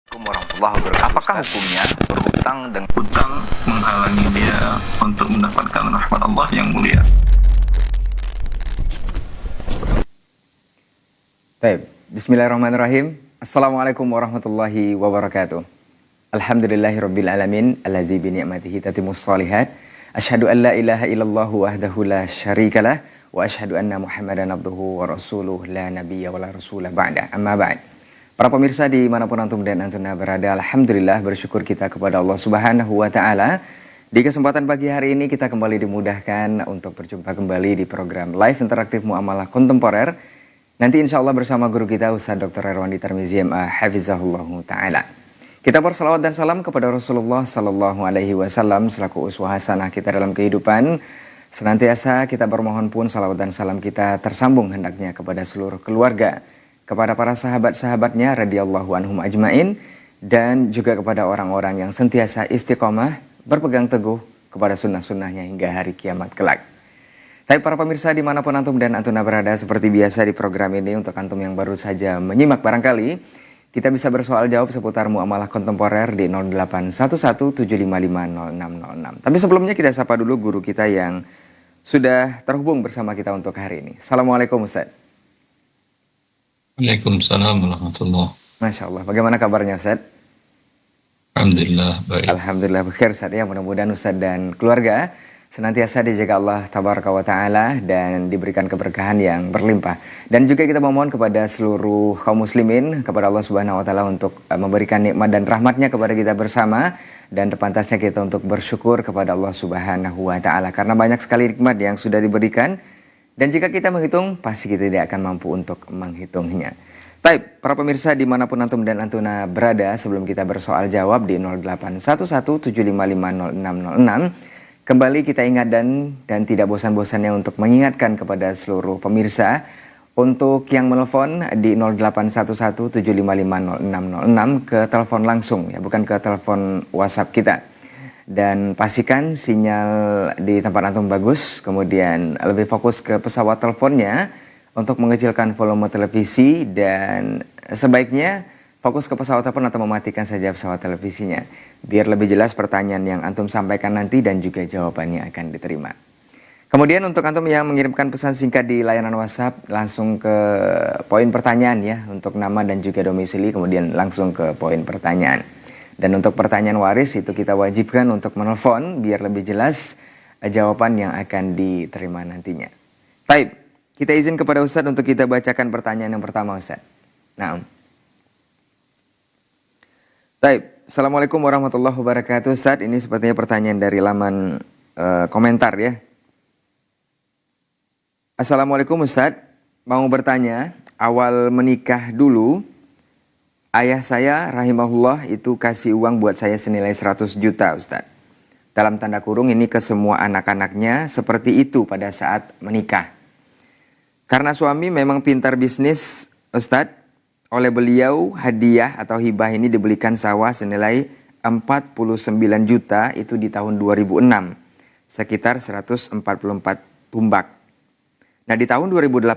Warahmatullahi wabarakatuh. Apakah hukumnya berhutang dengan Hutang menghalangi dia untuk mendapatkan rahmat Allah yang mulia. Baik, bismillahirrahmanirrahim. Assalamualaikum warahmatullahi wabarakatuh. Alhamdulillahirabbil alamin, allazi bi ni'matihi tatimmus shalihat. Asyhadu an la ilaha illallah wahdahu la syarikalah wa asyhadu anna Muhammadan abduhu wa rasuluh la nabiyya wa la rasulah ba'da. Amma ba'd. Para pemirsa dimanapun antum dan antuna berada, alhamdulillah bersyukur kita kepada Allah Subhanahu wa taala. Di kesempatan pagi hari ini kita kembali dimudahkan untuk berjumpa kembali di program live interaktif Muamalah Kontemporer. Nanti insya Allah bersama guru kita Ustaz Dr. Erwandi Tarmizi MA Hafizahullah Ta'ala. Kita bersalawat dan salam kepada Rasulullah Sallallahu Alaihi Wasallam selaku uswah hasanah kita dalam kehidupan. Senantiasa kita bermohon pun salawat dan salam kita tersambung hendaknya kepada seluruh keluarga, kepada para sahabat-sahabatnya radhiyallahu anhum ajmain, dan juga kepada orang-orang yang sentiasa istiqomah berpegang teguh kepada sunnah-sunnahnya hingga hari kiamat kelak. Tapi para pemirsa dimanapun antum dan antuna berada, seperti biasa di program ini untuk antum yang baru saja menyimak barangkali, kita bisa bersoal jawab seputar muamalah kontemporer di 081175500606. Tapi sebelumnya kita sapa dulu guru kita yang sudah terhubung bersama kita untuk hari ini. Assalamualaikum Ustaz. Waalaikumsalam warahmatullahi. Masya Allah, bagaimana kabarnya Ustaz? Alhamdulillah baik. Alhamdulillah bekhair Ustaz ya, mudah-mudahan Ustaz dan keluarga senantiasa dijaga Allah Tabaraka wa Ta'ala dan diberikan keberkahan yang berlimpah. Dan juga kita memohon kepada seluruh kaum muslimin, kepada Allah Subhanahu wa Ta'ala untuk memberikan nikmat dan rahmatnya kepada kita bersama, dan terpantasnya kita untuk bersyukur kepada Allah Subhanahu wa Ta'ala karena banyak sekali nikmat yang sudah diberikan, dan jika kita menghitung pasti kita tidak akan mampu untuk menghitungnya. Baik, para pemirsa dimanapun antum dan antuna berada, sebelum kita bersoal jawab di 081175500606, kembali kita ingat dan tidak bosan-bosannya untuk mengingatkan kepada seluruh pemirsa untuk yang menelpon di 081175500606 ke telepon langsung ya, bukan ke telepon WhatsApp kita. Dan pastikan sinyal di tempat antum bagus, kemudian lebih fokus ke pesawat teleponnya untuk mengecilkan volume televisi, dan sebaiknya fokus ke pesawat telepon atau mematikan saja pesawat televisinya, biar lebih jelas pertanyaan yang antum sampaikan nanti dan juga jawabannya akan diterima. Kemudian untuk antum yang mengirimkan pesan singkat di layanan WhatsApp, langsung ke poin pertanyaan ya, untuk nama dan juga domisili, kemudian langsung ke poin pertanyaan. Dan untuk pertanyaan waris itu kita wajibkan untuk menelpon biar lebih jelas jawaban yang akan diterima nantinya. Baik, kita izin kepada Ustadz untuk kita bacakan pertanyaan yang pertama Ustadz. Nah, baik, Assalamualaikum warahmatullahi wabarakatuh Ustadz. Ini sepertinya pertanyaan dari laman komentar ya. Assalamualaikum Ustadz, mau bertanya, awal menikah dulu, ayah saya rahimahullah itu kasih uang buat saya senilai 100 juta Ustadz. Dalam tanda kurung ini ke semua anak-anaknya, seperti itu pada saat menikah. Karena suami memang pintar bisnis Ustadz, oleh beliau hadiah atau hibah ini dibelikan sawah senilai 49 juta itu di tahun 2006, sekitar 144 tumbak. Nah di tahun 2018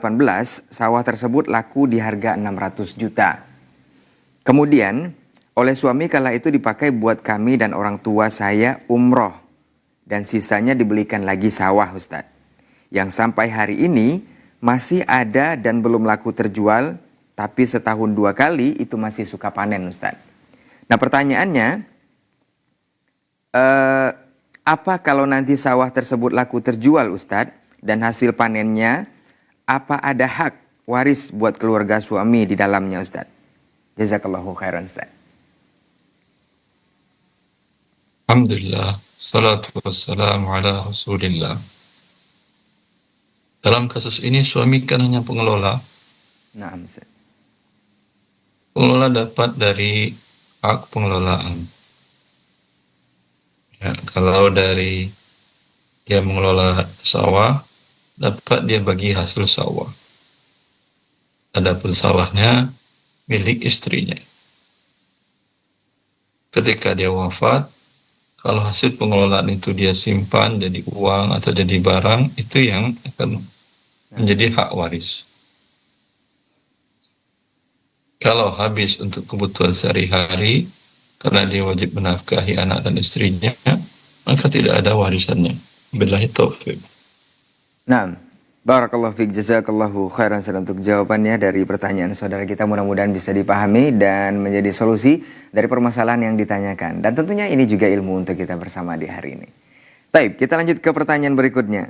sawah tersebut laku di harga 600 juta. Kemudian oleh suami kala itu dipakai buat kami dan orang tua saya umroh, dan sisanya dibelikan lagi sawah Ustadz, yang sampai hari ini masih ada dan belum laku terjual, tapi setahun 2 kali itu masih suka panen Ustadz. Nah pertanyaannya, apa kalau nanti sawah tersebut laku terjual Ustadz dan hasil panennya, apa ada hak waris buat keluarga suami di dalamnya Ustadz? Jazakallahu khairan Ustaz. Alhamdulillah, salatu wassalamu ala rasulillah. Dalam kasus ini suami kan hanya pengelola. Nah, Ustaz. Pengelola dapat dari hak pengelolaan. Ya, kalau dari dia mengelola sawah, dapat dia bagi hasil sawah. Adapun sawahnya milik istrinya. Ketika dia wafat, kalau hasil pengelolaan itu dia simpan jadi uang atau jadi barang, itu yang akan menjadi hak waris. Kalau habis untuk kebutuhan sehari-hari, karena dia wajib menafkahi anak dan istrinya, maka tidak ada warisannya. Billahi taufiq. Nah, barakallahu fiik, jazakallahu khairan untuk jawabannya dari pertanyaan saudara kita. Mudah-mudahan bisa dipahami dan menjadi solusi dari permasalahan yang ditanyakan. Dan tentunya ini juga ilmu untuk kita bersama di hari ini. Baik, kita lanjut ke pertanyaan berikutnya.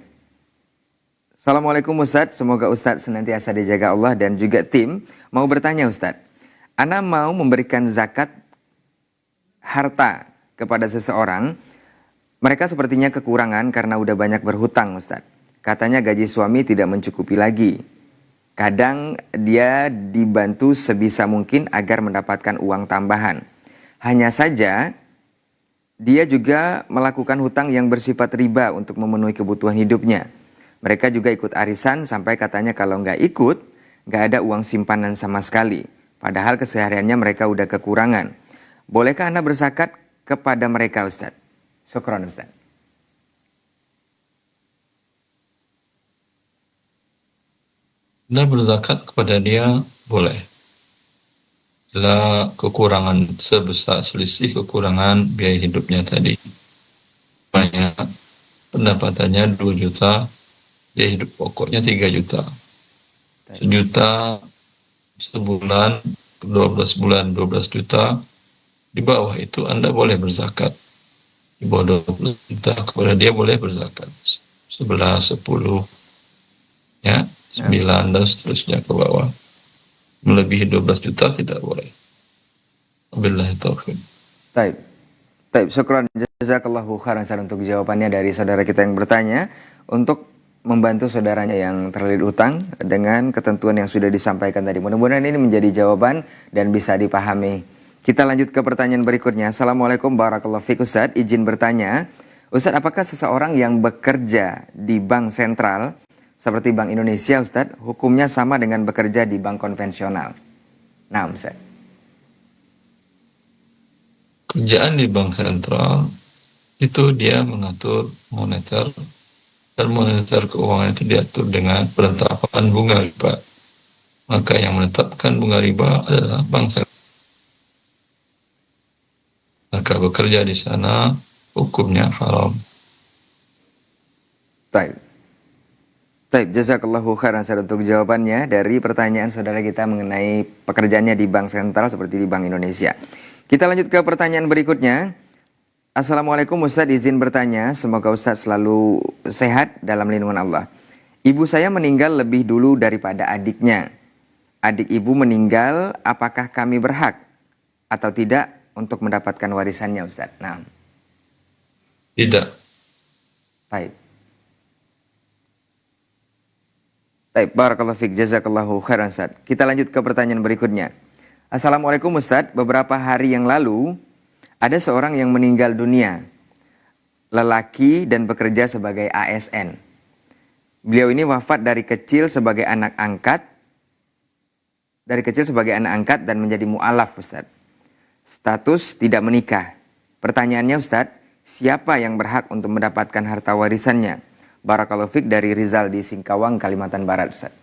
Assalamualaikum Ustadz, semoga Ustadz senantiasa dijaga Allah dan juga tim. Mau bertanya Ustadz, Ana mau memberikan zakat harta kepada seseorang. Mereka sepertinya kekurangan karena udah banyak berhutang Ustadz. Katanya gaji suami tidak mencukupi lagi. Kadang dia dibantu sebisa mungkin agar mendapatkan uang tambahan. Hanya saja dia juga melakukan hutang yang bersifat riba untuk memenuhi kebutuhan hidupnya. Mereka juga ikut arisan sampai katanya kalau nggak ikut, nggak ada uang simpanan sama sekali. Padahal kesehariannya mereka udah kekurangan. Bolehkah Anda berzakat kepada mereka Ustadz? Syukran Ustadz. Anda berzakat kepada dia boleh. Bila kekurangan sebesar selisih kekurangan biaya hidupnya tadi. Banyak pendapatannya 2 juta, biaya hidup pokoknya 3 juta. 1 juta sebulan, 12 bulan 12 juta. Di bawah itu Anda boleh berzakat. Di bawah 12 juta kepada dia boleh berzakat. 11, 10, ya, 9 dan seterusnya ke bawah. Melebihi 12 juta tidak boleh. Wabillahi taufiq. Baik. Baik, syukran jazakallahu khairan untuk jawabannya dari saudara kita yang bertanya untuk membantu saudaranya yang terlilit utang dengan ketentuan yang sudah disampaikan tadi. Mudah-mudahan ini menjadi jawaban dan bisa dipahami. Kita lanjut ke pertanyaan berikutnya. Assalamualaikum barakallahu fiik Ustadz. Izin bertanya, Ustadz, apakah seseorang yang bekerja di bank sentral seperti Bank Indonesia Ustadz, hukumnya sama dengan bekerja di bank konvensional? Nah Ustadz. Kerjaan di bank sentral itu dia mengatur moneter, dan moneter keuangan itu diatur dengan penetapan bunga riba. Maka yang menetapkan bunga riba adalah bank sentral. Maka bekerja di sana hukumnya haram. Baik. Baik, jazakallahu khairan untuk jawabannya dari pertanyaan saudara kita mengenai pekerjaannya di bank sentral seperti di Bank Indonesia. Kita lanjut ke pertanyaan berikutnya. Assalamualaikum Ustadz, izin bertanya, semoga Ustadz selalu sehat dalam lindungan Allah. Ibu saya meninggal lebih dulu daripada adiknya. Adik ibu meninggal, apakah kami berhak atau tidak untuk mendapatkan warisannya Ustadz? Nah. Tidak. Baik. Baik, barakallahu fiik, jazakallahu khairan Ustadz. Kita lanjut ke pertanyaan berikutnya. Assalamualaikum Ustadz, beberapa hari yang lalu ada seorang yang meninggal dunia, lelaki dan bekerja sebagai ASN. Beliau ini wafat dari kecil sebagai anak angkat, dan menjadi mu'alaf Ustadz. Status tidak menikah. Pertanyaannya Ustadz, siapa yang berhak untuk mendapatkan harta warisannya? Barakallahu fiik dari Rizal di Singkawang, Kalimantan Barat Ustadz.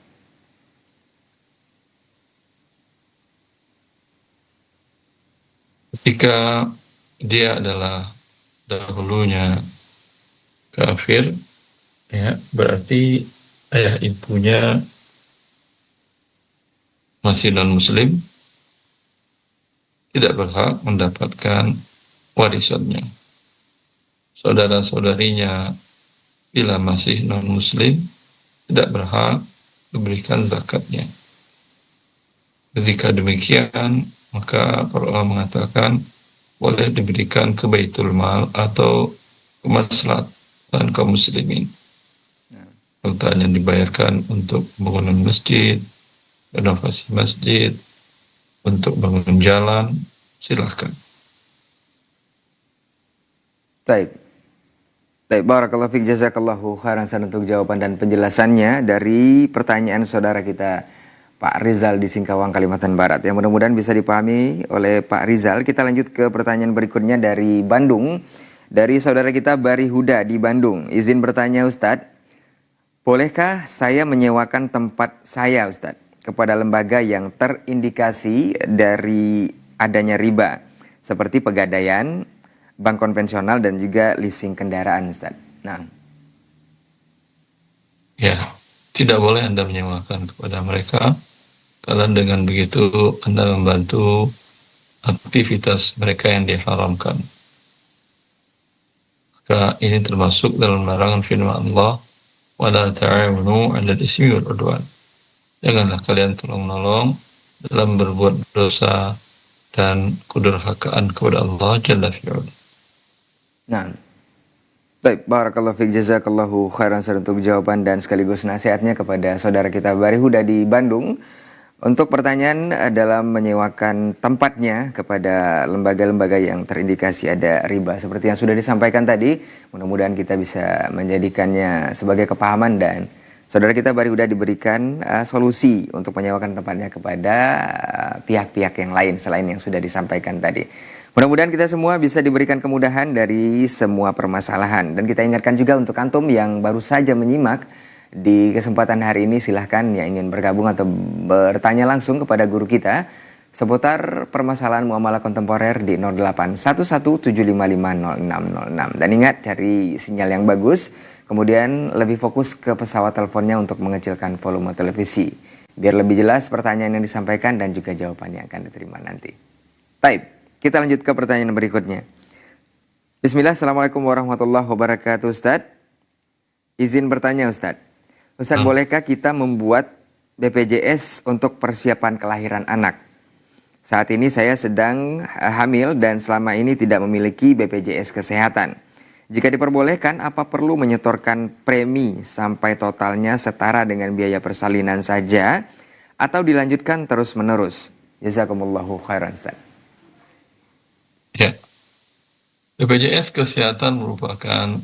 Ketika dia adalah dahulunya kafir, ya, berarti ayah ibunya masih non-muslim, tidak berhak mendapatkan warisannya. Saudara-saudarinya bila masih non-muslim tidak berhak diberikan zakatnya. Ketika demikian, maka para ulama mengatakan boleh diberikan ke Baitul Mal atau kemaslahatan kaum muslimin. Hartanya dibayarkan untuk bangunan masjid, renovasi masjid, untuk bangun jalan, silahkan. Baik. Baik, barakallahu fiik, jazakallahu khairan untuk jawaban dan penjelasannya dari pertanyaan saudara kita Pak Rizal di Singkawang, Kalimantan Barat. Yang mudah-mudahan bisa dipahami oleh Pak Rizal. Kita lanjut ke pertanyaan berikutnya dari Bandung. Dari saudara kita Bari Huda di Bandung. Izin bertanya Ustadz, bolehkah saya menyewakan tempat saya Ustadz kepada lembaga yang terindikasi dari adanya riba, seperti pegadaian, bank konvensional, dan juga leasing kendaraan, Ustaz. Nah, Ya, tidak boleh Anda menyewakan kepada mereka, karena dengan begitu Anda membantu aktivitas mereka yang diharamkan. Maka ini termasuk dalam larangan firman Allah, wala ta'awanu 'alal ismi wal 'udwan. Janganlah kalian tolong-menolong dalam berbuat dosa dan kedurhakaan kepada Allah Jalla fi'ala. nah. Baik, barakallahu fiik, jazakallahu khairan Ustaz untuk jawaban dan sekaligus nasihatnya kepada saudara kita Bari Huda di Bandung. Untuk pertanyaan dalam menyewakan tempatnya kepada lembaga-lembaga yang terindikasi ada riba, seperti yang sudah disampaikan tadi, mudah-mudahan kita bisa menjadikannya sebagai kepahaman dan saudara kita Bari Huda diberikan solusi untuk menyewakan tempatnya kepada pihak-pihak yang lain selain yang sudah disampaikan tadi. Mudah-mudahan kita semua bisa diberikan kemudahan dari semua permasalahan. Dan kita ingatkan juga untuk antum yang baru saja menyimak di kesempatan hari ini, silahkan yang ingin bergabung atau bertanya langsung kepada guru kita seputar permasalahan muamalah kontemporer di 081175500606. Dan ingat, cari sinyal yang bagus, kemudian lebih fokus ke pesawat teleponnya untuk mengecilkan volume televisi, biar lebih jelas pertanyaan yang disampaikan dan juga jawaban yang akan diterima nanti. Baik, kita lanjut ke pertanyaan berikutnya. Bismillah, Assalamualaikum warahmatullahi wabarakatuh, Ustadz. Izin bertanya, Ustadz. Ustadz, bolehkah kita membuat BPJS untuk persiapan kelahiran anak? Saat ini saya sedang hamil dan selama ini tidak memiliki BPJS kesehatan. Jika diperbolehkan, apa perlu menyetorkan premi sampai totalnya setara dengan biaya persalinan saja atau dilanjutkan terus-menerus? Jazakumullahu khairan, Ustadz. Ya, BPJS Kesehatan merupakan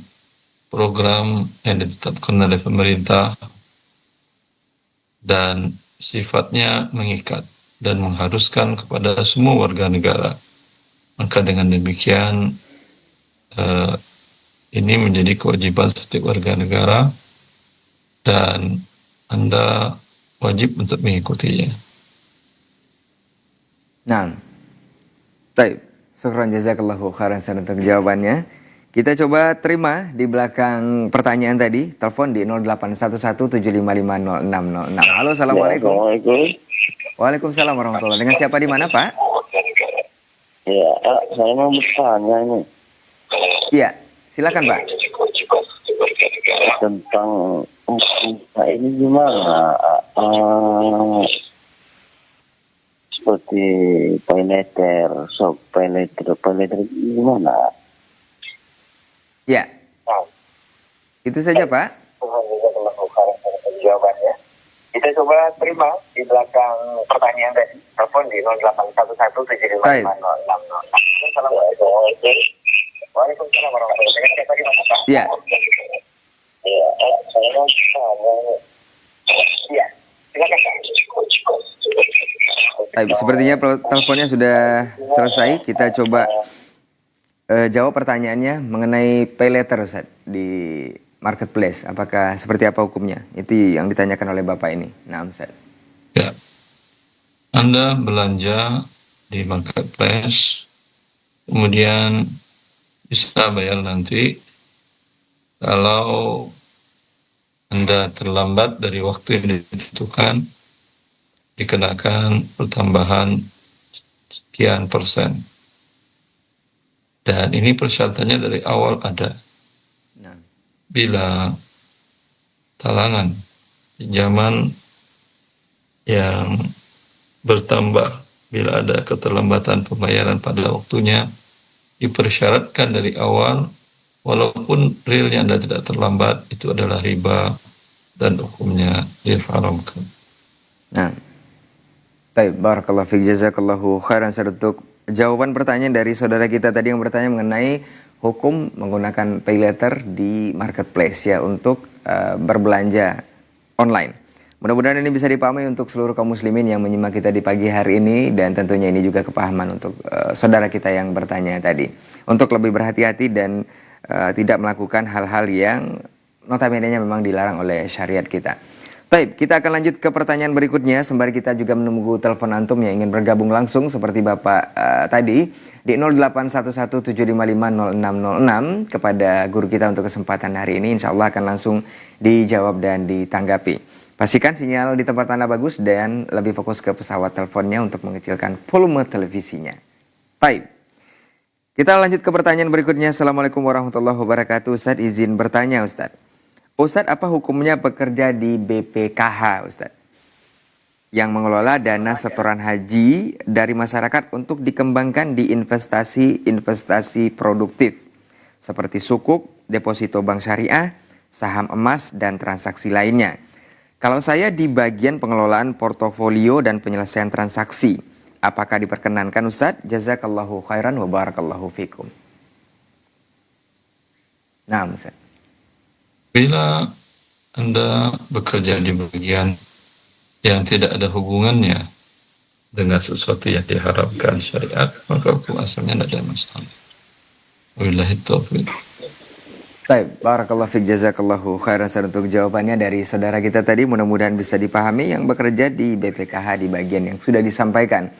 program yang ditetapkan oleh pemerintah dan sifatnya mengikat dan mengharuskan kepada semua warga negara. Maka dengan demikian ini menjadi kewajiban setiap warga negara dan Anda wajib untuk mengikutinya. Nah, baik. Syukran jazakallahu khairan untuk jawabannya. Kita coba terima di belakang pertanyaan tadi, telepon di 081175500606. Halo, Assalamualaikum. Waalaikumsalam warahmatullahi. Dengan siapa di mana, Pak? Ya, saya mau bertanya ini Iya, silakan, Pak. tentang ini gimana? Seperti paylater, paylater gimana? Ya, itu saja, Pak. Jawabannya. Kita coba terima di belakang pertanyaan tadi. Telepon di 081175500606. Assalamualaikum. Waalaikumsalam warahmatullahi wabarakatuh. Siapa di mana, Pak? Ya, Ya, saya mau bertanya. Iya, silakan, Pak. baik, sepertinya teleponnya sudah selesai. Kita coba jawab pertanyaannya mengenai pay letter, Ustaz, di marketplace. Apakah seperti apa hukumnya? Itu yang ditanyakan oleh Bapak ini. Nah, Ustaz. Ya, Anda belanja di marketplace, kemudian bisa bayar nanti. Kalau Anda terlambat dari waktu yang ditentukan, dikenakan pertambahan sekian persen. Dan ini persyaratannya dari awal ada. Nah, Bila talangan pinjaman yang bertambah, bila ada keterlambatan pembayaran pada waktunya, dipersyaratkan dari awal, walaupun realnya Anda tidak terlambat, itu adalah riba dan hukumnya diharamkan. nah. Baik, barakallahu fiik, jazakallahu khairan untuk jawaban pertanyaan dari saudara kita tadi yang bertanya mengenai hukum menggunakan pay letter di marketplace ya untuk berbelanja online. Mudah-mudahan ini bisa dipahami untuk seluruh kaum muslimin yang menyimak kita di pagi hari ini, dan tentunya ini juga kepahaman untuk saudara kita yang bertanya tadi. Untuk lebih berhati-hati dan tidak melakukan hal-hal yang notabene-nya memang dilarang oleh syariat kita. Baik, kita akan lanjut ke pertanyaan berikutnya sembari kita juga menunggu telepon antum yang ingin bergabung langsung seperti Bapak tadi di 081175500606 kepada guru kita untuk kesempatan hari ini. Insya Allah akan langsung dijawab dan ditanggapi. Pastikan sinyal di tempat Anda bagus dan lebih fokus ke pesawat teleponnya untuk mengecilkan volume televisinya. Baik, kita lanjut ke pertanyaan berikutnya. Assalamualaikum warahmatullahi wabarakatuh. Ustadz izin bertanya Ustadz. Ustadz, apa hukumnya bekerja di BPKH, Ustadz? Yang mengelola dana setoran haji dari masyarakat untuk dikembangkan di investasi produktif. Seperti sukuk, deposito bank syariah, saham emas, dan transaksi lainnya. Kalau saya di bagian pengelolaan portofolio dan penyelesaian transaksi, apakah diperkenankan Ustadz? Jazakallahu khairan wa barakallahu fikum. Nah, Ustadz. Bila Anda bekerja di bagian yang tidak ada hubungannya dengan sesuatu yang diharapkan syariat, maka hukum asalnya tidak ada masalah. Wabillahi taufiq. Baik, barakallahu fiik, jazakallahu khairan untuk jawabannya dari saudara kita tadi. Mudah-mudahan bisa dipahami yang bekerja di BPKH di bagian yang sudah disampaikan.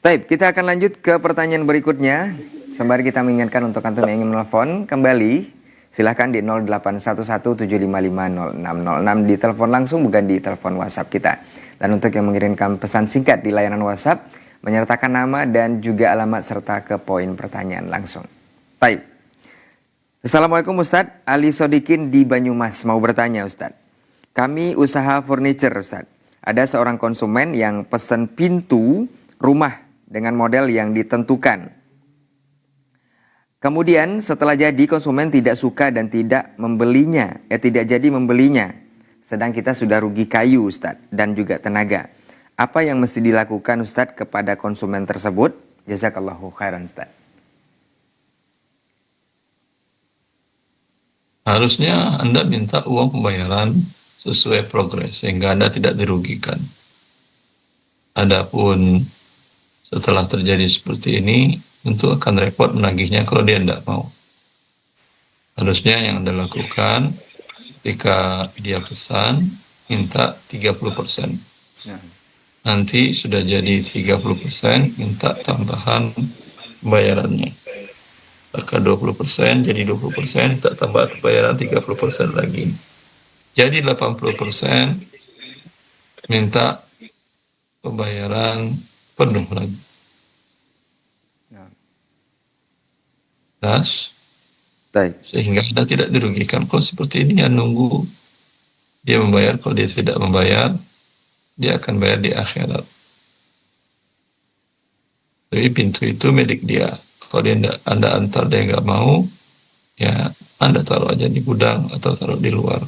Baik, kita akan lanjut ke pertanyaan berikutnya. Sembari kita mengingatkan untuk antum yang ingin menelpon kembali, silahkan di 081175500606 di telepon langsung, bukan di telepon WhatsApp kita. Dan untuk yang mengirimkan pesan singkat di layanan WhatsApp, menyertakan nama dan juga alamat serta ke poin pertanyaan langsung. Baik. Assalamualaikum Ustadz, Ali Sodikin di Banyumas mau bertanya Ustadz. Kami usaha furniture Ustadz. Ada seorang konsumen yang pesan pintu rumah dengan model yang ditentukan. Kemudian setelah jadi konsumen tidak suka dan tidak jadi membelinya. Sedang kita sudah rugi kayu Ustadz dan juga tenaga. Apa yang mesti dilakukan Ustadz kepada konsumen tersebut? Jazakallahu khairan Ustadz. Harusnya Anda minta uang pembayaran sesuai progres sehingga Anda tidak dirugikan. Adapun setelah terjadi seperti ini, tentu akan repot menagihnya kalau dia tidak mau. Harusnya yang Anda lakukan ketika dia pesan, minta 30%. Nanti sudah jadi 30%, minta tambahan bayarannya. Maka 20% jadi 20%, minta tambahan bayaran 30% lagi. Jadi 80%, minta pembayaran penuh lagi. Sehingga Anda tidak dirugikan. Kalau seperti ini ya nunggu dia membayar. Kalau dia tidak membayar, dia akan bayar di akhirat. Jadi pintu itu milik dia. Kalau dia Anda antar dia nggak mau, ya Anda taruh aja di gudang atau taruh di luar.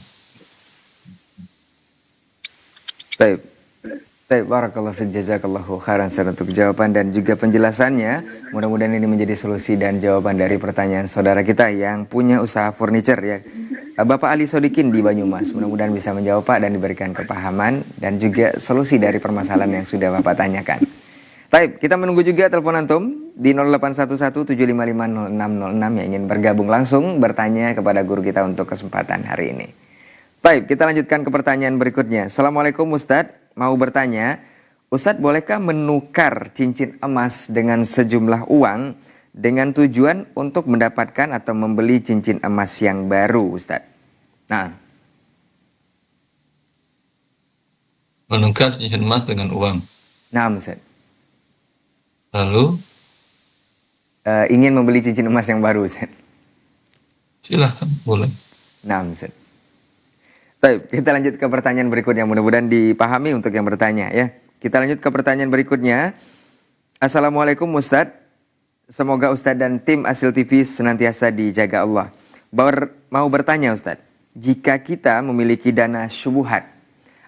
Baik. Barakallahu fiik, jazakallahu khairan untuk jawaban dan juga penjelasannya. Mudah-mudahan ini menjadi solusi dan jawaban dari pertanyaan saudara kita yang punya usaha furniture ya. Bapak Ali Sodikin di Banyumas. Mudah-mudahan bisa menjawab Pak dan diberikan kepahaman dan juga solusi dari permasalahan yang sudah Bapak tanyakan. Baik, kita menunggu juga telepon antum di 081175500606 yang ingin bergabung langsung bertanya kepada guru kita untuk kesempatan hari ini. Baik, kita lanjutkan ke pertanyaan berikutnya. Assalamualaikum Ustadz. Mau bertanya, Ustadz bolehkah menukar cincin emas dengan sejumlah uang dengan tujuan untuk mendapatkan atau membeli cincin emas yang baru Ustadz? Nah. Menukar cincin emas dengan uang. Nah Ustadz. Lalu? Ingin membeli cincin emas yang baru Ustadz. Silahkan, boleh. Nah Ustadz. Baik, kita lanjut ke pertanyaan berikutnya. Mudah-mudahan dipahami untuk yang bertanya ya. Kita lanjut ke pertanyaan berikutnya. Assalamualaikum Ustadz. Semoga Ustadz dan tim Asil TV senantiasa dijaga Allah. Mau bertanya Ustadz. Jika kita memiliki dana syubuhat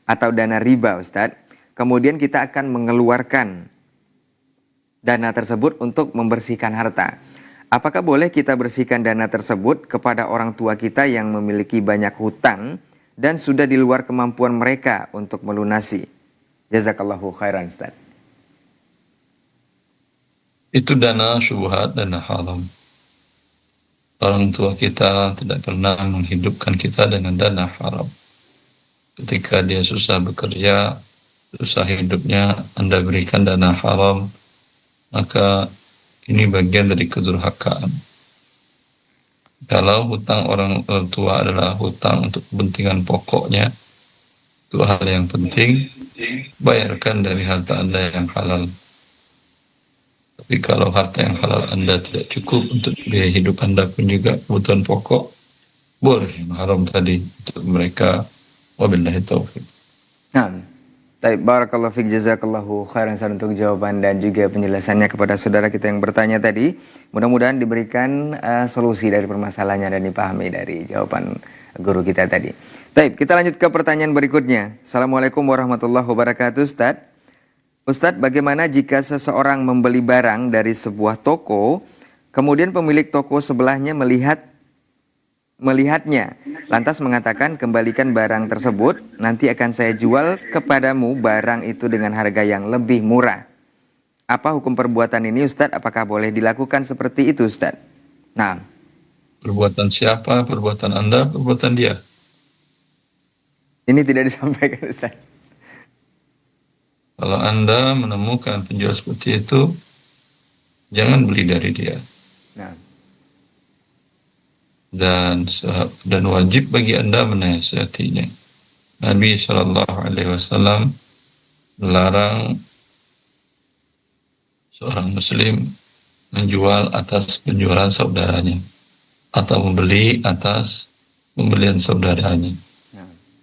atau dana riba Ustadz, kemudian kita akan mengeluarkan dana tersebut untuk membersihkan harta. Apakah boleh kita bersihkan dana tersebut kepada orang tua kita yang memiliki banyak hutang dan sudah di luar kemampuan mereka untuk melunasi? Jazakallahu khairan Ustaz. Itu dana syubhat, dana haram. Orang tua kita tidak pernah menghidupkan kita dengan dana haram. ketika dia susah bekerja, susah hidupnya, Anda berikan dana haram, maka ini bagian dari kedurhakaan. Kalau hutang orang tua adalah hutang untuk kepentingan pokoknya, itu hal yang penting, bayarkan dari harta Anda yang halal. Tapi kalau harta yang halal Anda tidak cukup untuk biaya hidup Anda pun juga kebutuhan pokok, boleh yang haram tadi untuk mereka. Wabillahi taufiq. Nah, baik, barakallahu fiik, jazakallahu khairan Ustaz untuk jawaban dan juga penjelasannya kepada saudara kita yang bertanya tadi. Mudah-mudahan diberikan solusi dari permasalahannya dan dipahami dari jawaban guru kita tadi. Baik, kita lanjut ke pertanyaan berikutnya. Assalamualaikum warahmatullahi wabarakatuh, Ustaz. Ustaz, bagaimana jika seseorang membeli barang dari sebuah toko, kemudian pemilik toko sebelahnya melihatnya, lantas mengatakan kembalikan barang tersebut, nanti akan saya jual kepadamu barang itu dengan harga yang lebih murah. Apa hukum perbuatan ini, Ustadz? Apakah boleh dilakukan seperti itu, Ustadz? Nah, Perbuatan siapa? Perbuatan Anda? Perbuatan dia? ini tidak disampaikan, Ustadz. Kalau Anda menemukan penjual seperti itu, jangan beli dari dia. Nah, Dan wajib bagi Anda menasihatinya. Nabi SAW melarang seorang muslim menjual atas penjualan saudaranya atau membeli atas pembelian saudaranya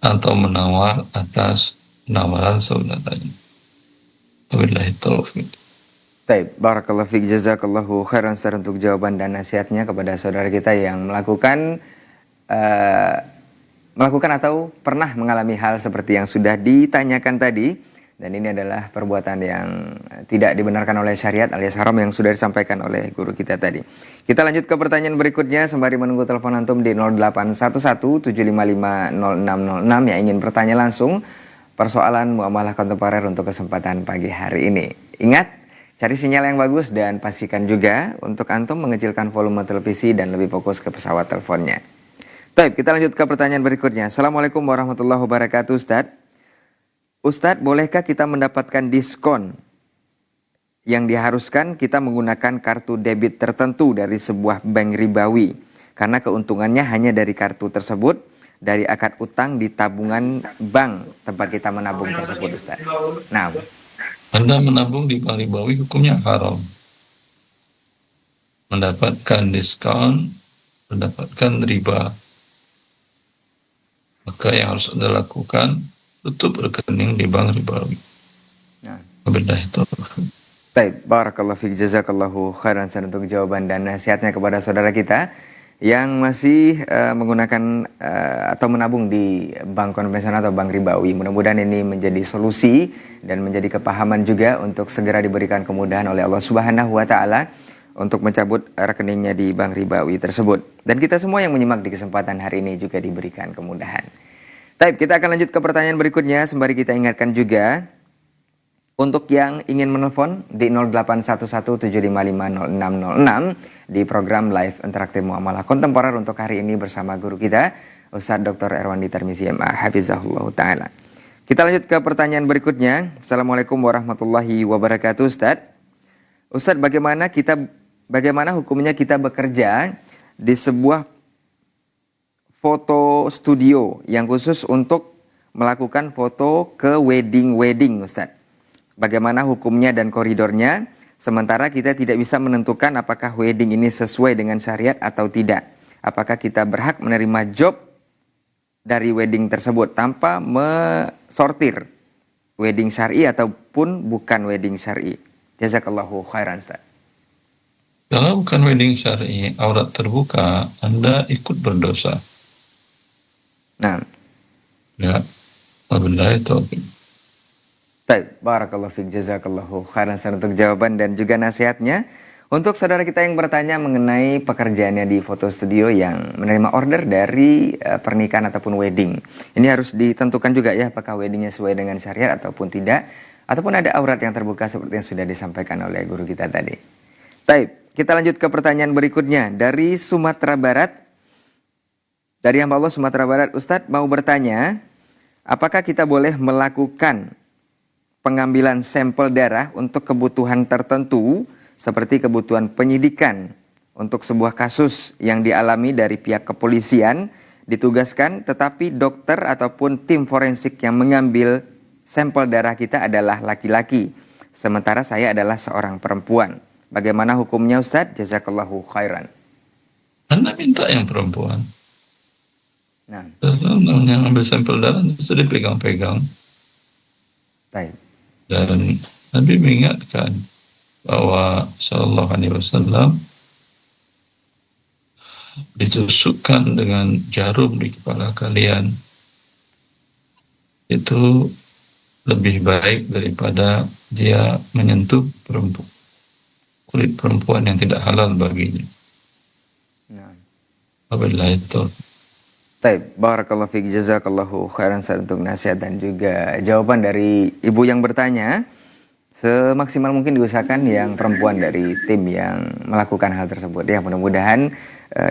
atau menawar atas penawaran saudaranya. Wabillahi taufiq. baik, barakallahu fiik, jazakallahu khairan Ustaz untuk jawaban dan nasihatnya kepada saudara kita yang melakukan atau pernah mengalami hal seperti yang sudah ditanyakan tadi, dan ini adalah perbuatan yang tidak dibenarkan oleh syariat alias haram yang sudah disampaikan oleh guru kita tadi. Kita lanjut ke pertanyaan berikutnya sembari menunggu telepon antum di 0811-755-0606 yang ingin bertanya langsung persoalan muamalah kontemporer untuk kesempatan pagi hari ini. Ingat, cari sinyal yang bagus dan pastikan juga untuk antum mengecilkan volume televisi dan lebih fokus ke pesawat teleponnya. Baik, kita lanjut ke pertanyaan berikutnya. Assalamualaikum warahmatullahi wabarakatuh, Ustadz. Ustadz, bolehkah kita mendapatkan diskon yang diharuskan kita menggunakan kartu debit tertentu dari sebuah bank ribawi? Karena keuntungannya hanya dari kartu tersebut, dari akad utang di tabungan bank tempat kita menabung tersebut, Ustadz. Nah, Anda menabung di bank ribawi hukumnya haram. Mendapatkan diskon, mendapatkan riba. Maka yang harus Anda lakukan, tutup rekening di bank ribawi. Wabillahi taufiq. Baik, barakallahu fiik, jazakallahu khairan untuk jawaban dan nasihatnya kepada saudara kita yang masih menggunakan atau menabung di bank konvensional atau bank ribawi. Mudah-mudahan ini menjadi solusi dan menjadi kepahaman juga untuk segera diberikan kemudahan oleh Allah Subhanahu wa taala untuk mencabut rekeningnya di bank ribawi tersebut. Dan kita semua yang menyimak di kesempatan hari ini juga diberikan kemudahan. Baik, kita akan lanjut ke pertanyaan berikutnya sembari kita ingatkan juga untuk yang ingin menelpon di 0811-755-0606 di program live interaktif muamalah kontemporer untuk hari ini bersama guru kita Ustadz Dr. Erwandi Tarmizi MA Hafizahullah Ta'ala. Kita lanjut ke pertanyaan berikutnya. Assalamualaikum warahmatullahi wabarakatuh, Ustadz. Ustadz, bagaimana hukumnya kita bekerja di sebuah foto studio yang khusus untuk melakukan foto ke wedding Ustadz? Bagaimana hukumnya dan koridornya? Sementara kita tidak bisa menentukan apakah wedding ini sesuai dengan syariat atau tidak. Apakah kita berhak menerima job dari wedding tersebut tanpa mensortir wedding syar'i ataupun bukan wedding syar'i? Jazakallahu khairan, Ustaz. Kalau bukan wedding syar'i, aurat terbuka, Anda ikut berdosa. Nah, Ya, wabillahi taufiq. baik, barakallahu fiik, jazakallahu khairan untuk jawaban dan juga nasihatnya. Untuk saudara kita yang bertanya mengenai pekerjaannya di foto studio yang menerima order dari pernikahan ataupun wedding. Ini harus ditentukan juga ya apakah weddingnya sesuai dengan syariat ataupun tidak. Ataupun ada aurat yang terbuka seperti yang sudah disampaikan oleh guru kita tadi. Baik, kita lanjut ke pertanyaan berikutnya. Dari Sumatera Barat. Dari hamba Allah Sumatera Barat, Ustadz mau bertanya, apakah kita boleh melakukan pengambilan sampel darah untuk kebutuhan tertentu seperti kebutuhan penyidikan untuk sebuah kasus yang dialami dari pihak kepolisian ditugaskan, tetapi dokter ataupun tim forensik yang mengambil sampel darah kita adalah laki-laki, sementara saya adalah seorang perempuan. Bagaimana hukumnya Ustadz? Jazakallahu khairan. Anda minta yang perempuan. Nah, Yang ambil sampel darah sudah dipegang-pegang. baik. Dan Nabi mengingatkan bahwa Sallallahu Alaihi Wasallam ditusukkan dengan jarum di kepala kalian itu lebih baik daripada dia menyentuh kulit perempuan yang tidak halal baginya. Nah. Wabillahi taufiq. Baik, barakallahu fiik, jazakallahu khairan untuk nasihat dan juga jawaban dari ibu yang bertanya. Semaksimal mungkin diusahakan yang perempuan dari tim yang melakukan hal tersebut. Ya, mudah-mudahan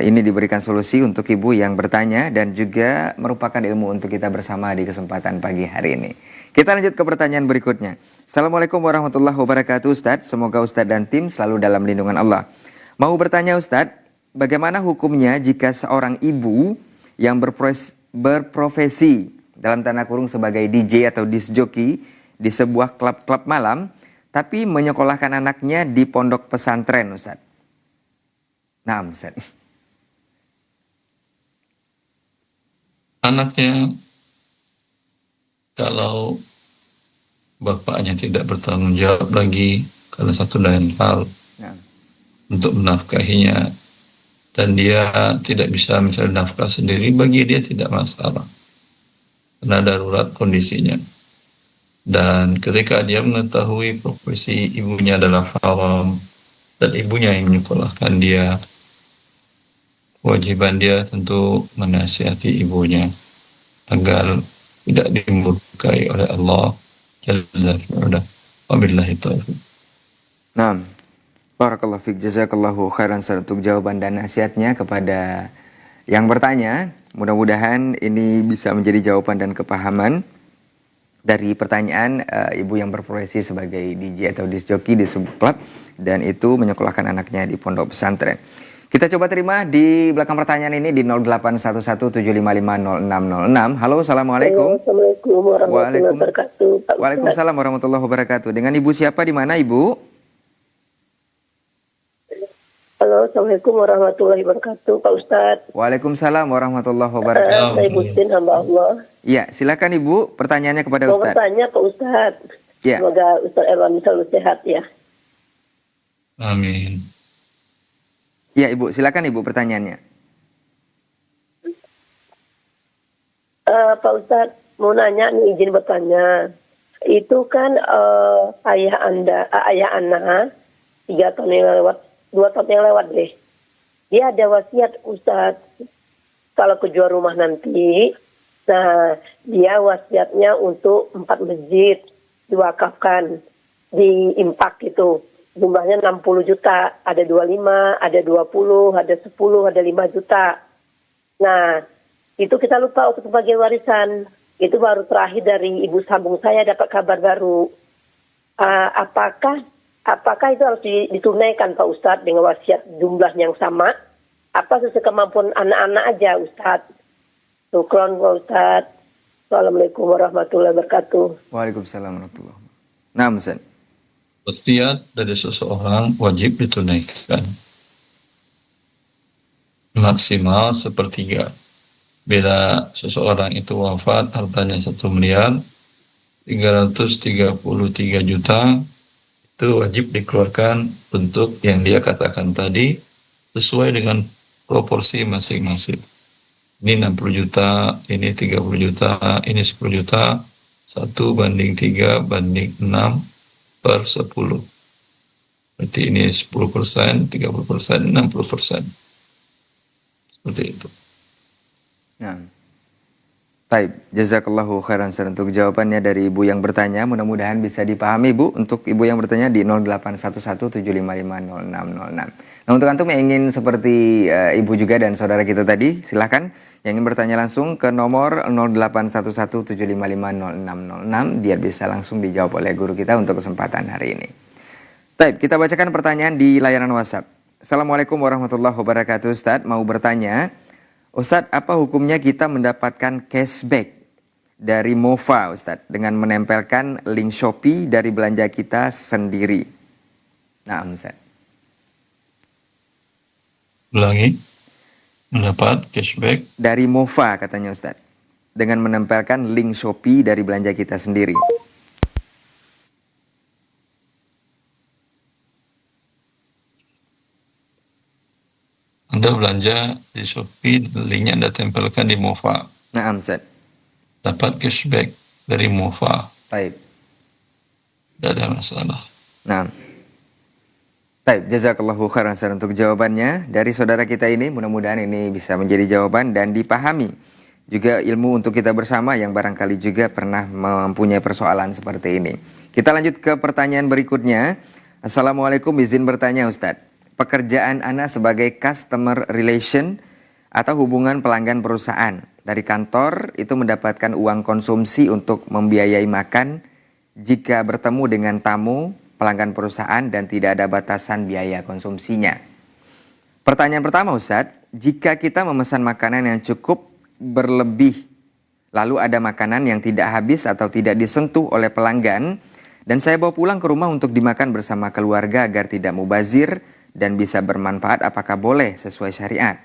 ini diberikan solusi untuk ibu yang bertanya dan juga merupakan ilmu untuk kita bersama di kesempatan pagi hari ini. Kita lanjut ke pertanyaan berikutnya. Assalamualaikum warahmatullahi wabarakatuh Ustadz. Semoga Ustadz dan tim selalu dalam lindungan Allah. Mau bertanya Ustadz, bagaimana hukumnya jika seorang ibu yang berprofesi dalam tanda kurung sebagai DJ atau disc jockey di sebuah klub malam, tapi menyekolahkan anaknya di pondok pesantren, Ustaz? Nah, Ustaz. Anaknya, kalau bapaknya tidak bertanggung jawab lagi karena satu lain hal untuk menafkahinya, dan dia tidak bisa misalnya nafkah sendiri, bagi dia tidak masalah karena darurat kondisinya. Dan ketika dia mengetahui profesi ibunya adalah haram dan ibunya yang menyekolahkan dia, kewajiban dia tentu menasihati ibunya agar tidak dimurkai oleh Allah Jalla wa'ala. Wabillahi taufiq. Nah, barakallahu fiik, jazakallahu khairan untuk jawaban dan nasihatnya kepada yang bertanya. Mudah-mudahan ini bisa menjadi jawaban dan kepahaman dari pertanyaan ibu yang berprofesi sebagai DJ atau disc jockey di sebuah klub dan itu menyekolahkan anaknya di pondok pesantren. Kita coba terima di belakang pertanyaan ini di 081175500606. Halo, assalamualaikum. Assalamualaikum warahmatullahi wabarakatuh. Waalaikumsalam warahmatullahi wabarakatuh. Dengan ibu siapa, di mana ibu? Halo, assalamualaikum warahmatullahi wabarakatuh, Pak Ustadz. Waalaikumsalam warahmatullahi wabarakatuh. Saya Bustin, hamba Allah. Ya, silakan ibu, pertanyaannya kepada Mau Ustadz. bertanya Pak Ustadz. Ya. Semoga Ustadz Erwan selalu sehat ya. Amin. Ya ibu, silakan ibu pertanyaannya. Pak Ustadz, mau nanya nih, izin bertanya. Itu kan ayah Ana 3 tahun yang lewat, 2 tahun yang lewat deh. Dia ada wasiat Ustadz, kalau kejual rumah nanti, nah dia wasiatnya untuk 4 masjid diwakafkan di impak gitu. Jumlahnya 60 juta, ada 25, ada 20, ada 10, ada 5 juta. Nah, itu kita lupa untuk pembagian warisan. Itu baru terakhir dari ibu sambung saya dapat kabar baru. Apakah itu harus ditunaikan Pak Ustadz dengan wasiat jumlah yang sama? Apa sesuai kemampuan anak-anak aja Ustadz? Syukron Pak Ustadz. Assalamualaikum warahmatullahi wabarakatuh. Waalaikumsalam warahmatullahi wabarakatuh. Nah, Ustaz. Wasiat dari seseorang wajib ditunaikan maksimal 1/3. Bila seseorang itu wafat, hartanya 1.333 juta, itu wajib dikeluarkan untuk yang dia katakan tadi sesuai dengan proporsi masing-masing. Ini 60 juta, ini 30 juta, ini 10 juta, 1:3/6 per 10. Berarti ini 10%, 30%, 60%. Seperti itu. Nah. Baik, jazakallahu khairan Ustaz untuk jawabannya dari Ibu yang bertanya. Mudah-mudahan bisa dipahami Bu untuk Ibu yang bertanya di 081175500606. Nah, untuk antum yang ingin seperti Ibu juga dan saudara kita tadi, silahkan yang ingin bertanya langsung ke nomor 081175500606 biar bisa langsung dijawab oleh guru kita untuk kesempatan hari ini. Baik, kita bacakan pertanyaan di layanan WhatsApp. Assalamualaikum warahmatullahi wabarakatuh Ustaz, mau bertanya, Ustadz, apa hukumnya kita mendapatkan cashback dari Mova, Ustadz, dengan menempelkan link Shopee dari belanja kita sendiri? Nah, Ustadz. Ulangi, mendapat cashback Dari Mova katanya Ustadz, dengan menempelkan link Shopee dari belanja kita sendiri. Anda belanja di Shopee, linknya Anda tempelkan di Mova. Nah, Ustadz. Dapat cashback dari Mova. Baik. Tidak ada masalah. Nah. Baik, jazakallahu khairan Ustadz untuk jawabannya dari saudara kita ini. Mudah-mudahan ini bisa menjadi jawaban dan dipahami. Juga ilmu untuk kita bersama yang barangkali juga pernah mempunyai persoalan seperti ini. Kita lanjut ke pertanyaan berikutnya. Assalamualaikum, izin bertanya Ustadz. Pekerjaan Ana sebagai customer relation atau hubungan pelanggan perusahaan. Dari kantor itu mendapatkan uang konsumsi untuk membiayai makan jika bertemu dengan tamu pelanggan perusahaan dan tidak ada batasan biaya konsumsinya. Pertanyaan pertama Ustadz, jika kita memesan makanan yang cukup berlebih, lalu ada makanan yang tidak habis atau tidak disentuh oleh pelanggan, dan saya bawa pulang ke rumah untuk dimakan bersama keluarga agar tidak mubazir dan bisa bermanfaat, apakah boleh sesuai syariat?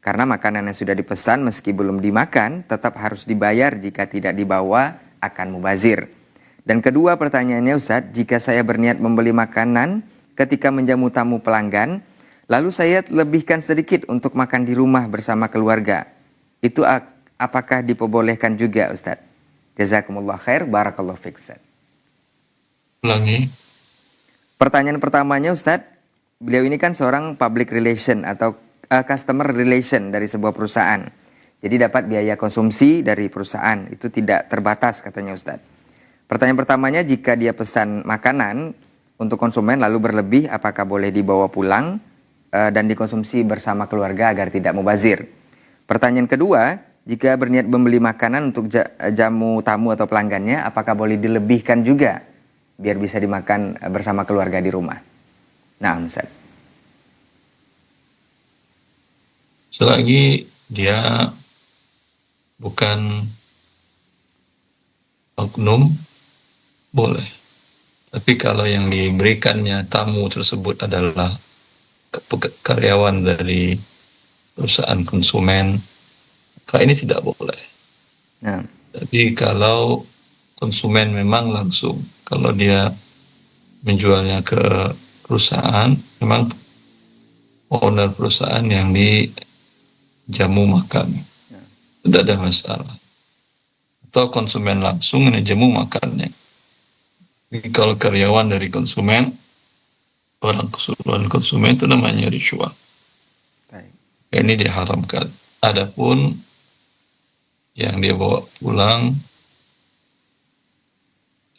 Karena makanan yang sudah dipesan meski belum dimakan tetap harus dibayar, jika tidak dibawa akan mubazir. Dan kedua pertanyaannya Ustadz, jika saya berniat membeli makanan ketika menjamu tamu pelanggan, lalu saya lebihkan sedikit untuk makan di rumah bersama keluarga, itu apakah diperbolehkan juga Ustadz? Jazakumullah khair, barakallahu fiik Ustadz. Ulangi. Pertanyaan pertamanya Ustadz, beliau ini kan seorang public relation atau customer relation dari sebuah perusahaan. Jadi dapat biaya konsumsi dari perusahaan, itu tidak terbatas katanya Ustadz. Pertanyaan pertamanya, jika dia pesan makanan untuk konsumen lalu berlebih, apakah boleh dibawa pulang dan dikonsumsi bersama keluarga agar tidak mubazir? Pertanyaan kedua, jika berniat membeli makanan untuk jamu tamu atau pelanggannya, apakah boleh dilebihkan juga biar bisa dimakan bersama keluarga di rumah? Nah, Ustaz. Selagi dia bukan oknum, boleh. Tapi kalau yang diberikannya tamu tersebut adalah karyawan dari perusahaan konsumen, maka ini tidak boleh. Nah. Tapi kalau konsumen memang langsung, kalau dia menjualnya ke perusahaan, memang owner perusahaan yang dijamu makan, tidak ada masalah. Atau konsumen langsung ini jamu makannya. Jadi kalau karyawan dari konsumen, orang keseluruhan konsumen, itu namanya riswah. Ini diharamkan. Adapun yang dia bawa pulang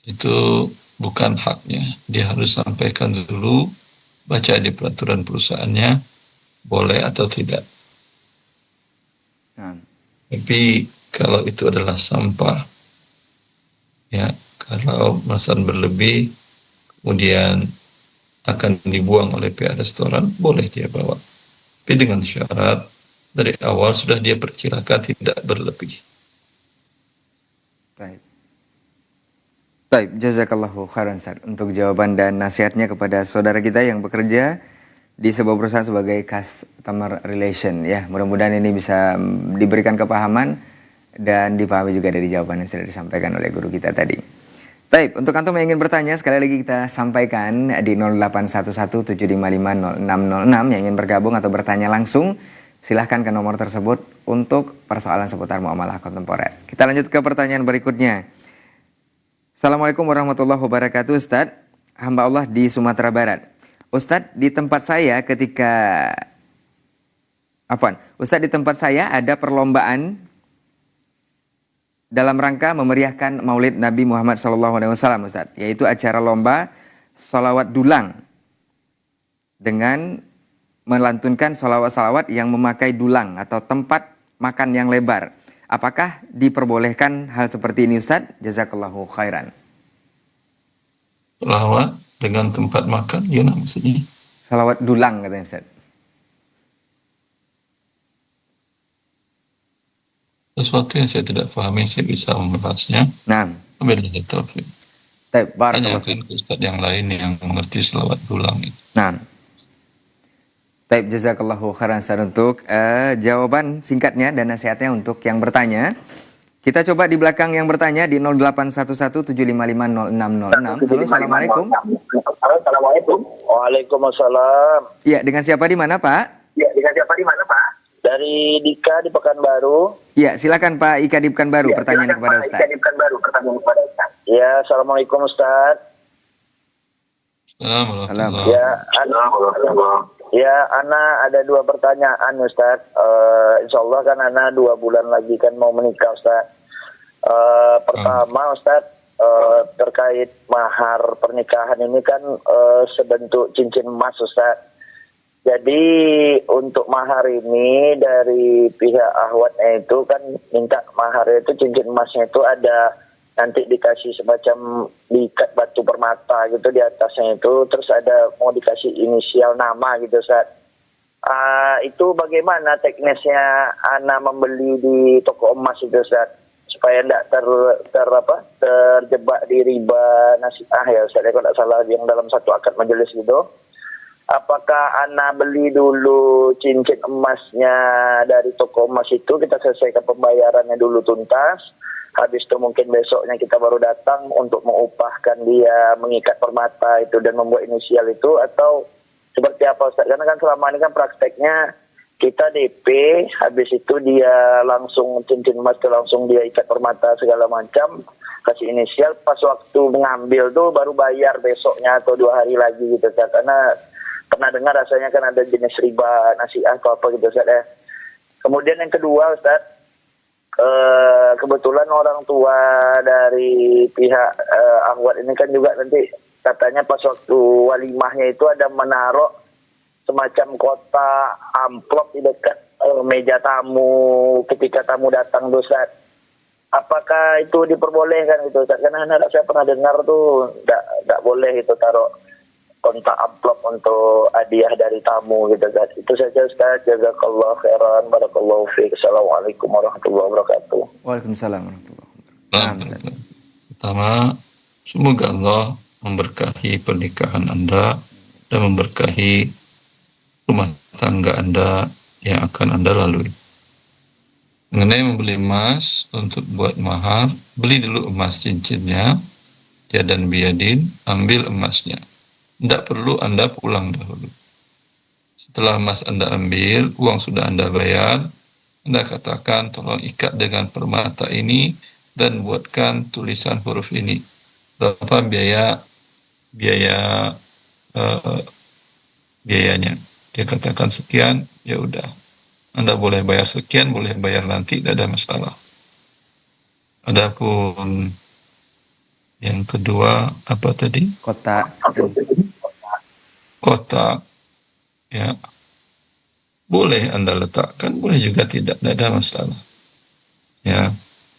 itu bukan haknya. Dia harus sampaikan dulu, baca di peraturan perusahaannya, boleh atau tidak. Tapi kalau itu adalah sampah, ya, kalau pemesan berlebih, kemudian akan dibuang oleh pihak restoran, boleh dia bawa. Tapi dengan syarat, dari awal sudah dia perkirakan tidak berlebih. Baik, jazakallahu khairan Ustaz untuk jawaban dan nasihatnya kepada saudara kita yang bekerja di sebuah perusahaan sebagai customer relation ya. Mudah-mudahan ini bisa diberikan kepahaman dan dipahami juga dari jawaban yang sudah disampaikan oleh guru kita tadi. Baik, untuk antum yang ingin bertanya sekali lagi kita sampaikan di 081175500606 yang ingin bergabung atau bertanya langsung, silahkan ke nomor tersebut untuk persoalan seputar muamalah kontemporer. Kita lanjut ke pertanyaan berikutnya. Assalamualaikum warahmatullahi wabarakatuh Ustadz, hamba Allah di Sumatera Barat. Ustadz, di tempat saya ada perlombaan dalam rangka memeriahkan Maulid Nabi Muhammad SAW, Ustaz, yaitu acara lomba sholawat dulang dengan melantunkan sholawat-sholawat yang memakai dulang atau tempat makan yang lebar. Apakah diperbolehkan hal seperti ini, Ustaz? Jazakallahu khairan. Sholawat dengan tempat makan, gimana maksudnya? Sholawat dulang katanya, Ustaz. Sesuatu yang saya tidak pahami, saya bisa membahasnya. Nah, Wabillahi taufiq. baik, barakallahu Tanyakan ke Ustaz yang lain yang mengerti selawat dulang itu. Nah, baik, jazakallahu khairan, Ustaz, untuk jawaban singkatnya dan nasihatnya untuk yang bertanya. Kita coba di belakang yang bertanya di 081175500606. Halo, assalamualaikum. Assalamualaikum. Waalaikumsalam. Ya, dengan siapa di mana, Pak? Ya, dengan siapa di mana, Pak? Dari Dika di Pekanbaru. Ya, silakan Pak Ika di Pekanbaru, pertanyaan kepada Ustaz. Ika di Pekanbaru, pertanyaan kepada Ustaz. Ya, assalamualaikum Ustaz. Assalamualaikum. Ya, Ana ada 2 pertanyaan Ustaz. Insya Allah kan Ana 2 bulan lagi kan mau menikah Ustaz. Pertama Ustaz, terkait mahar pernikahan ini kan sebentuk cincin emas Ustaz. Jadi untuk mahar ini dari pihak ahwatnya itu kan minta mahar itu cincin emasnya itu ada nanti dikasih semacam diikat batu permata gitu di atasnya itu, terus ada mau dikasih inisial nama gitu Ustaz. Itu bagaimana teknisnya Ana membeli di toko emas itu Ustaz, supaya tidak terjebak di riba nasiah ya Ustaz, kalau tidak salah yang dalam satu akad majelis gitu. Apakah Ana beli dulu cincin emasnya dari toko emas itu, kita selesaikan pembayarannya dulu tuntas, habis itu mungkin besoknya kita baru datang untuk mengupahkan dia mengikat permata itu dan membuat inisial itu, atau seperti apa Ustaz? Karena kan selama ini kan prakteknya kita DP, habis itu dia langsung cincin emas itu langsung dia ikat permata segala macam, kasih inisial, pas waktu mengambil tuh baru bayar besoknya atau 2 hari lagi gitu Ustaz. Karena pernah dengar rasanya kan ada jenis riba nasiah atau apa gitu Ustaz ya. Kemudian yang kedua Ustaz, kebetulan orang tua dari pihak ahwat ini kan juga nanti katanya pas waktu walimahnya itu ada menaruh semacam kotak amplop di dekat meja tamu ketika tamu datang Ustaz. Apakah itu diperbolehkan gitu Ustaz? Karena saya pernah dengar tuh enggak boleh itu taruh kontak amplop untuk hadiah dari tamu gitu kan. Itu saja Ustaz. Jazakallah khairan. Barakallahu fiik. Assalamualaikum warahmatullahi wabarakatuh. Waalaikumsalam warahmatullahi wabarakatuh. Pertama, semoga Allah memberkahi pernikahan Anda dan memberkahi rumah tangga Anda yang akan Anda lalui. Mengenai membeli emas untuk buat mahar, beli dulu emas cincinnya, jadan biadin, ambil emasnya. Tidak perlu Anda pulang dahulu. Setelah emas Anda ambil, uang sudah Anda bayar, Anda katakan tolong ikat dengan permata ini dan buatkan tulisan huruf ini. Berapa biayanya? Dia katakan sekian, ya udah. Anda boleh bayar sekian, boleh bayar nanti, tidak ada masalah. Adapun yang kedua apa tadi? Kotak, ya, boleh Anda letakkan, boleh juga tidak ada masalah, ya,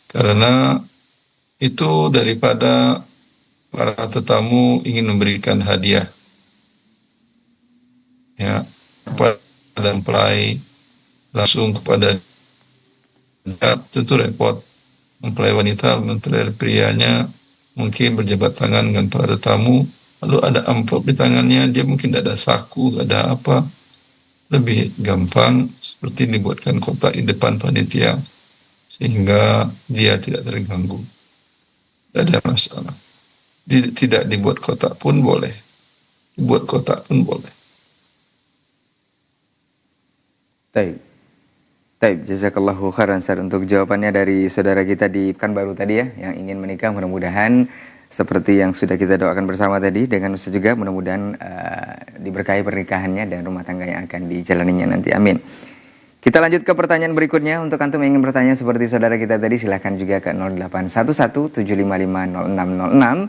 karena itu daripada para tetamu ingin memberikan hadiah, ya, kepada mempelai langsung kepada tentu repot. Mempelai wanita, mempelai prianya mungkin berjabat tangan dengan para tetamu. Lalu ada amplop di tangannya, dia mungkin tidak ada saku, tidak ada apa. Lebih gampang seperti dibuatkan kotak di depan panitia, sehingga dia tidak terganggu. Tidak ada masalah. Tidak dibuat kotak pun boleh. Dibuat kotak pun boleh. Taib, jazakallahu khairan Ustaz untuk jawabannya dari saudara kita di Pekanbaru tadi ya, yang ingin menikah. Mudah-mudahan seperti yang sudah kita doakan bersama tadi, dengan Ustaz juga mudah-mudahan diberkahi pernikahannya dan rumah tangga yang akan dijalaninya nanti. Amin. Kita lanjut ke pertanyaan berikutnya. Untuk antum yang ingin bertanya seperti saudara kita tadi, silahkan juga ke 0811-755-0606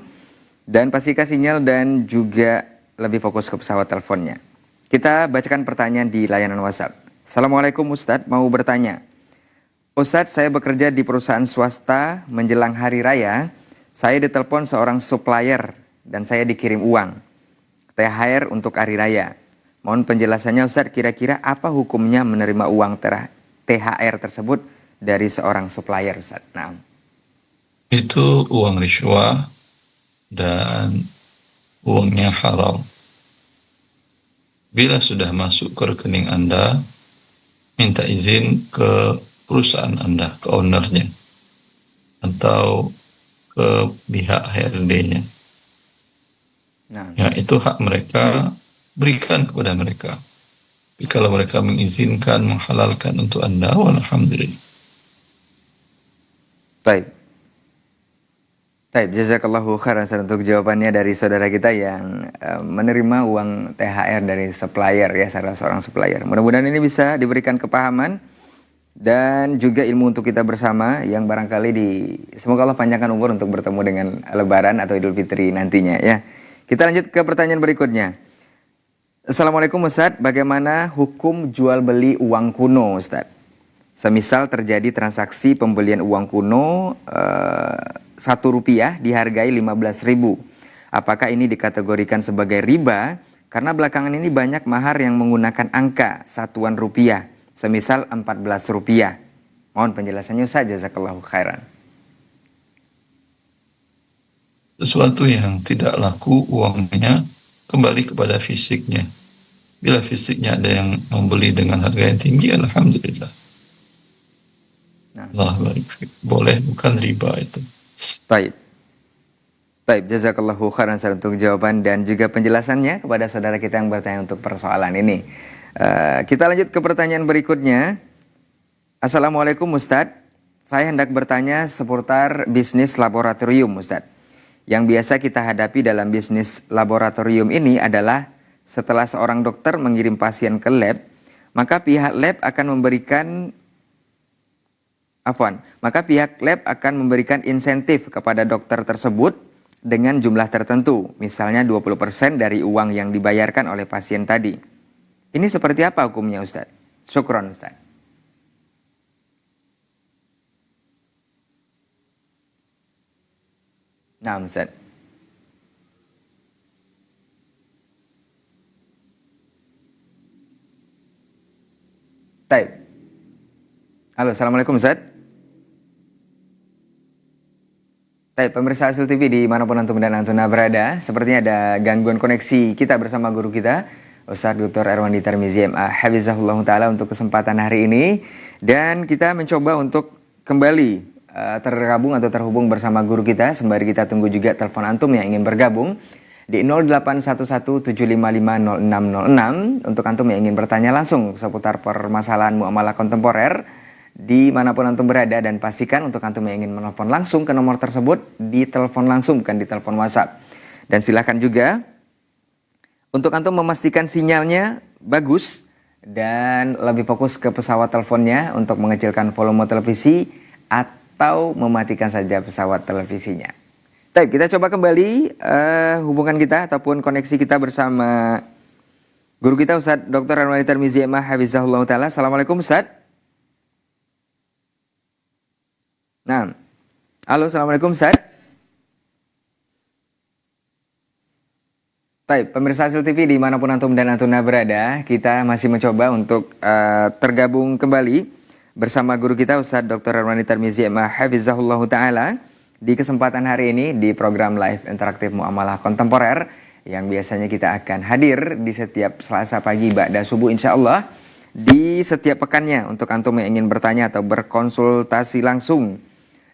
dan pastikan sinyal dan juga lebih fokus ke pesawat teleponnya. Kita bacakan pertanyaan di layanan WhatsApp. Assalamualaikum Ustadz, mau bertanya. Ustadz, saya bekerja di perusahaan swasta menjelang hari raya. Saya ditelepon seorang supplier dan saya dikirim uang THR untuk hari raya. Mohon penjelasannya Ustadz, kira-kira apa hukumnya menerima uang THR tersebut dari seorang supplier Ustadz? Nah. Itu uang riswah dan uangnya haram. Bila sudah masuk ke rekening Anda, minta izin ke perusahaan Anda, ke ownernya, atau ke pihak HRD-nya. Nah. Ya, itu hak mereka, berikan kepada mereka. Tapi kalau mereka mengizinkan, menghalalkan untuk Anda, alhamdulillah. Baik. Baik, jazakallahu khairan untuk jawabannya dari saudara kita yang menerima uang THR dari supplier ya, salah seorang supplier. Mudah-mudahan ini bisa diberikan kepahaman dan juga ilmu untuk kita bersama yang barangkali semoga Allah panjangkan umur untuk bertemu dengan Lebaran atau Idul Fitri nantinya ya. Kita lanjut ke pertanyaan berikutnya. Assalamualaikum Ustadz, bagaimana hukum jual beli uang kuno Ustadz? Semisal terjadi transaksi pembelian uang kuno Rp1 dihargai 15.000. Apakah ini dikategorikan sebagai riba? Karena belakangan ini banyak mahar yang menggunakan angka satuan rupiah. Semisal Rp14. Mohon penjelasannya Ustadz, jazakallahu khairan. Sesuatu yang tidak laku uangnya kembali kepada fisiknya. Bila fisiknya ada yang membeli dengan harga yang tinggi, alhamdulillah. Nah. Allah barik. Boleh, bukan riba itu. Baik. Baik, jazakallahu khairan untuk jawaban dan juga penjelasannya kepada saudara kita yang bertanya untuk persoalan ini. Kita lanjut ke pertanyaan berikutnya. Assalamualaikum Ustadz, saya hendak bertanya seputar bisnis laboratorium Ustadz. Yang biasa kita hadapi dalam bisnis laboratorium ini adalah setelah seorang dokter mengirim pasien ke lab, maka pihak lab akan memberikan insentif kepada dokter tersebut dengan jumlah tertentu, misalnya 20% dari uang yang dibayarkan oleh pasien tadi. Ini seperti apa hukumnya Ustadz? Syukron Ustadz. Nah Ustadz. Taib. Halo, Assalamualaikum Ustadz. Taib, pemirsa Hasil TV dimanapun antum dan antuna berada, sepertinya ada gangguan koneksi kita bersama guru kita Ustadz Dr. Erwandi Tarmizi MA Hafizahullah Ta'ala untuk kesempatan hari ini. Dan kita mencoba untuk kembali tergabung atau terhubung bersama guru kita. Sembari kita tunggu juga telepon antum yang ingin bergabung di 0811-755-0606 untuk antum yang ingin bertanya langsung seputar permasalahan muamalah kontemporer dimanapun antum berada. Dan pastikan untuk antum yang ingin menelpon langsung ke nomor tersebut, ditelepon langsung bukan ditelepon WhatsApp. Dan silakan juga untuk antum memastikan sinyalnya bagus dan lebih fokus ke pesawat teleponnya untuk mengecilkan volume televisi atau mematikan saja pesawat televisinya. Baik, kita coba kembali hubungan kita ataupun koneksi kita bersama guru kita Ustadz Dr. Erwandi Tarmizi MA Hafizahullah Ta'ala. Assalamualaikum Ustadz. Nah, halo, Assalamualaikum Ustadz. Baik, pemirsa Hasil TV dimanapun antum dan antuna berada, kita masih mencoba untuk tergabung kembali bersama guru kita Ustadz Dr. Erwandi Tarmizi MA Hafizahullah Ta'ala di kesempatan hari ini di program live interaktif muamalah kontemporer yang biasanya kita akan hadir di setiap Selasa pagi ba'da subuh insyaallah di setiap pekannya untuk antum yang ingin bertanya atau berkonsultasi langsung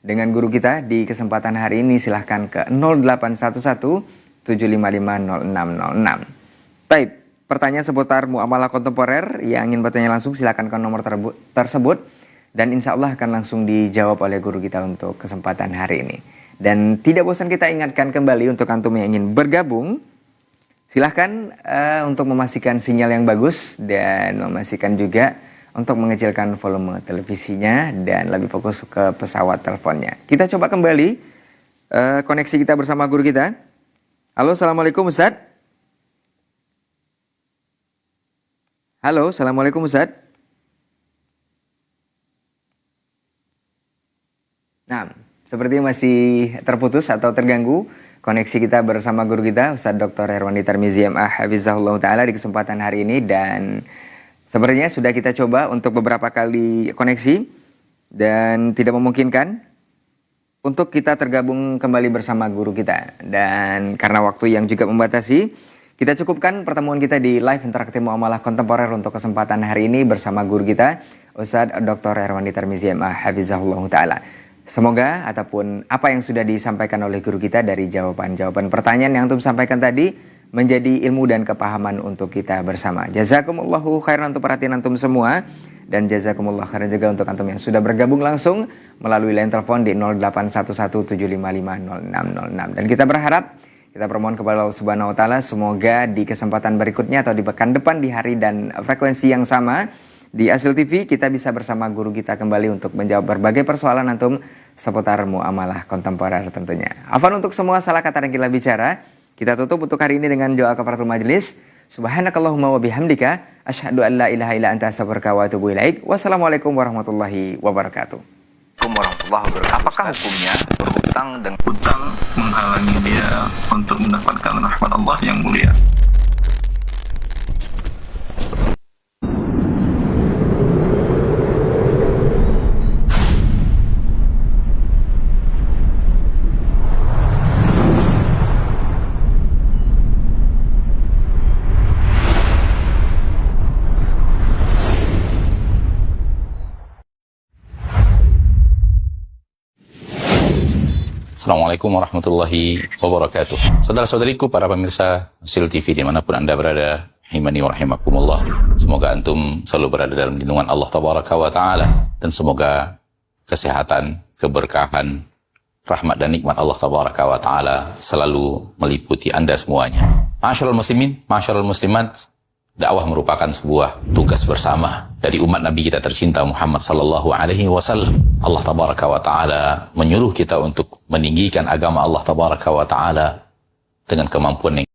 dengan guru kita di kesempatan hari ini. Silahkan ke 0811-755-0606. Baik, pertanyaan seputar muamalah kontemporer yang ingin bertanya langsung silakan ke nomor tersebut dan insya Allah akan langsung dijawab oleh guru kita untuk kesempatan hari ini. Dan tidak bosan kita ingatkan kembali untuk antum yang ingin bergabung, silahkan untuk memastikan sinyal yang bagus dan memastikan juga untuk mengecilkan volume televisinya dan lebih fokus ke pesawat teleponnya. Kita coba kembali koneksi kita bersama guru kita. Halo, Assalamualaikum Ustadz. Halo, Assalamualaikum Ustadz. Nah, sepertinya masih terputus atau terganggu koneksi kita bersama guru kita, Ustadz Dr. Herwandi Tarmizi MA Hafizahullah Ta'ala di kesempatan hari ini. Dan sepertinya sudah kita coba untuk beberapa kali koneksi dan tidak memungkinkan untuk kita tergabung kembali bersama guru kita. Dan karena waktu yang juga membatasi, kita cukupkan pertemuan kita di live interaktif muamalah kontemporer untuk kesempatan hari ini bersama guru kita, Ustadz Dr. Herwandi Tarmizi MA Hafizahullah Ta'ala. Semoga ataupun apa yang sudah disampaikan oleh guru kita dari jawaban-jawaban pertanyaan yang antum sampaikan tadi menjadi ilmu dan kepahaman untuk kita bersama. Jazakumullahu khairan untuk perhatian antum semua, dan jazakumullah khairan juga untuk antum yang sudah bergabung langsung melalui line telepon di 081175500606. Dan kita berharap, kita permohon kepada Allah Subhanahu wa taala semoga di kesempatan berikutnya atau di pekan depan di hari dan frekuensi yang sama di Asil TV kita bisa bersama guru kita kembali untuk menjawab berbagai persoalan antum seputar muamalah kontemporer tentunya. Afwan untuk semua salah kata dan gila bicara. Kita tutup untuk hari ini dengan doa kafaratul majelis. Subhanakallahumma wa bihamdika asyhadu an la ilaha illa anta astaghfiruka wa atubu ilaik. Wassalamualaikum warahmatullahi wabarakatuh. warahmatullahi wabarakatuh. Apakah hukumnya berhutang dengan Hutang menghalangi dia untuk mendapatkan rahmat Allah yang mulia. Assalamualaikum warahmatullahi wabarakatuh. Saudara-saudariku, para pemirsa Asil TV dimanapun Anda berada, rahimani wa rahimakumullah. Semoga antum selalu berada dalam lindungan Allah Tabaraka wa Ta'ala, dan semoga kesehatan, keberkahan, rahmat dan nikmat Allah Tabaraka wa Ta'ala selalu meliputi Anda semuanya. Ma'asyiral muslimin, ma'asyiral muslimat, dakwah merupakan sebuah tugas bersama dari umat Nabi kita tercinta Muhammad sallallahu alaihi wasallam. Allah tabaraka wa taala menyuruh kita untuk meninggikan agama Allah tabaraka wa taala dengan kemampuan yang